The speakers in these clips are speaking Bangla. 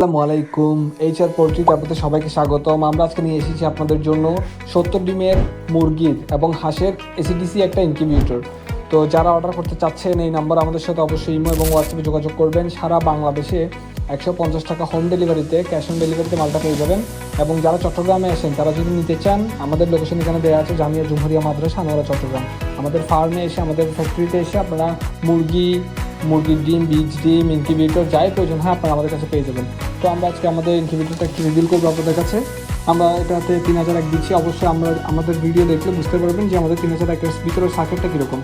আসসালামু আলাইকুম। এইচআর পোল্ট্রি তারপরে সবাইকে স্বাগতম। আমরা আজকে নিয়ে এসেছি আপনাদের জন্য 70 ডিমের মুরগির এবং হাঁসের এসিডিসি একটা ইনকিউবেটর। তো যারা অর্ডার করতে চাচ্ছেন এই নাম্বার আমাদের সাথে অবশ্যই ইমো এবং হোয়াটসঅ্যাপে যোগাযোগ করবেন। সারা বাংলাদেশে 150 টাকা হোম ডেলিভারিতে, ক্যাশ অন ডেলিভারিতে মালটা পেয়ে যাবেন। এবং যারা চট্টগ্রামে আসেন তারা যদি নিতে চান, আমাদের লোকেশন এখানে দেওয়া আছে, জামিয়া জুমহুরিয়া মাদ্রাসা, আনোয়ারা, চট্টগ্রাম। আমাদের ফার্মে এসে, আমাদের ফ্যাক্টরিতে এসে আপনারা মুরগির ডিম, বীজ ডিম, ইনকিউবেটর যাই প্রয়োজন হয় আপনারা আমাদের কাছে পেয়ে যাবেন। তো আমরা আজকে আমাদের ইনকিউবেটরটা একটু রিভিল করবো আপনাদের কাছে। আমরা এটাতে 3001 দিচ্ছি। অবশ্যই আমাদের ভিডিও দেখলে বুঝতে পারবেন যে আমাদের 3001 ভিতরের সার্কিটটা কীরকম।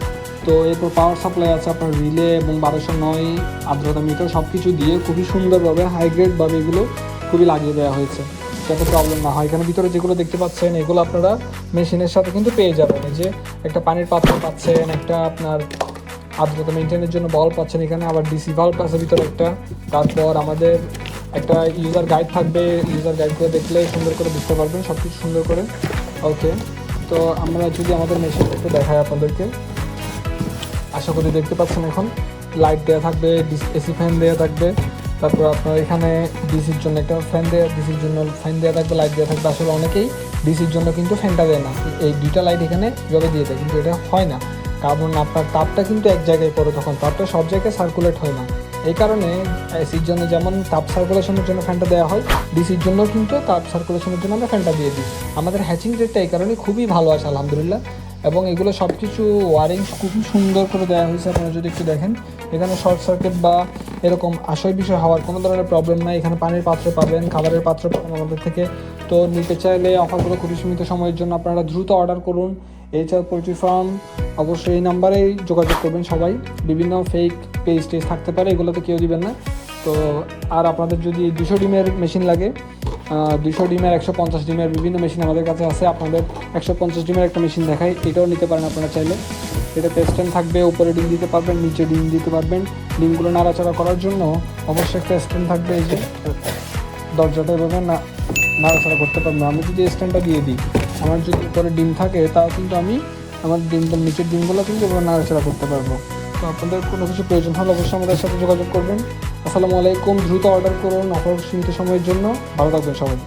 তো এরপর পাওয়ার সাপ্লাই আছে আপনার রিলে এবং 1209 আর্দ্রতা মিটার, সব কিছু দিয়ে খুবই সুন্দরভাবে হাই গ্রেডভাবে এগুলো খুবই লাগিয়ে দেওয়া হয়েছে যাতে প্রবলেম না হয়। এখানে ভিতরে যেগুলো দেখতে পাচ্ছেন এগুলো আপনারা মেশিনের সাথে কিন্তু পেয়ে যাবেন। এই যে একটা পানির পাত্র পাচ্ছেন, একটা আপনার আর্দ্রতা মেনটেনের জন্য বল পাচ্ছেন, এখানে আবার ডিসি ভাল্ব আছে ভিতরে একটা। তারপর আমাদের একটা ইউজার গাইড থাকবে, ইউজার গাইডগুলো দেখলে সুন্দর করে বুঝতে পারবেন সব কিছু সুন্দর করে। ওকে, তো আমরা যদি আমাদের মেশিনটা একটু দেখাই আপনাদেরকে, আশা করি দেখতে পাচ্ছেন। এখন লাইট দেওয়া থাকবে, এসি ফ্যান দেওয়া থাকবে। তারপর আপনার এখানে ডিসির জন্য একটা ডিসির জন্য ফ্যান দেওয়া থাকবে, লাইট দেওয়া থাকবে। আসলে অনেকেই ডিসির জন্য কিন্তু ফ্যানটা দেয় না, এই দুইটা লাইট এখানে জবে দিয়ে দেয়, কিন্তু এটা হয় না। কারণ আপনার তাপটা কিন্তু এক জায়গায় পড়ে, তখন তাপটা সব জায়গায় সার্কুলেট হয় না। এই কারণে এসির জন্য যেমন তাপ সার্কুলেশনের জন্য ফ্যানটা দেওয়া হয়, ডিসির জন্য কিন্তু তাপ সার্কুলেশনের জন্য আমরা ফ্যানটা দিয়ে দিই। আমাদের হ্যাচিং রেটটা এই কারণে খুবই ভালো আছে আলহামদুলিল্লাহ। এবং এগুলো সব কিছু ওয়ারিং খুবই সুন্দর করে দেওয়া হয়েছে। আপনারা যদি একটু দেখেন, এখানে শর্ট সার্কিট বা এরকম বিষয় হওয়ার কোনো ধরনের প্রবলেম নাই। এখানে পানির পাত্র পাবেন, খাবারের পাত্র পাবেন আমাদের থেকে। তো নিতে চাইলে অফারগুলো খুবই সীমিত সময়ের জন্য, আপনারা দ্রুত অর্ডার করুন। এইচআর পোল্ট্রি ফার্ম, অবশ্যই এই নাম্বারেই যোগাযোগ করবেন সবাই। বিভিন্ন ফেক পেজ থাকতে পারে, এগুলোতে কেউ দিবেন না। তো আর আপনাদের যদি 200 ডিমের মেশিন লাগে, 200 ডিমের, 150 ডিমের বিভিন্ন মেশিন আমাদের কাছে আছে। আপনাদের 150 ডিমের একটা মেশিন দেখাই, এটাও নিতে পারেন আপনারা চাইলে। এটা স্ট্যান্ড থাকবে, উপরে ডিম দিতে পারবেন, নিচে ডিম দিতে পারবেন। ডিমগুলো নাড়াচাড়া করার জন্য অবশ্যই একটা স্ট্যান্ড থাকবে। এই যে দরজাটা এভাবে নাড়াচাড়া করতে পারবেন। আমি যদি স্ট্যান্ডটা দিয়ে দিই, আমার যদি উপরে ডিম থাকে, তাও কিন্তু আমি আমার নিচের ডিমগুলো কিন্তু এভাবে নাড়াচাড়া করতে পারবো। তো আপনাদের কোনো কিছু প্রয়োজন হলে অবশ্যই আমাদের সাথে যোগাযোগ করবেন। আসসালামু আলাইকুম। দ্রুত অর্ডার করুন অফার সীমিত সময়ের জন্য। ভালো থাকবেন সবাই।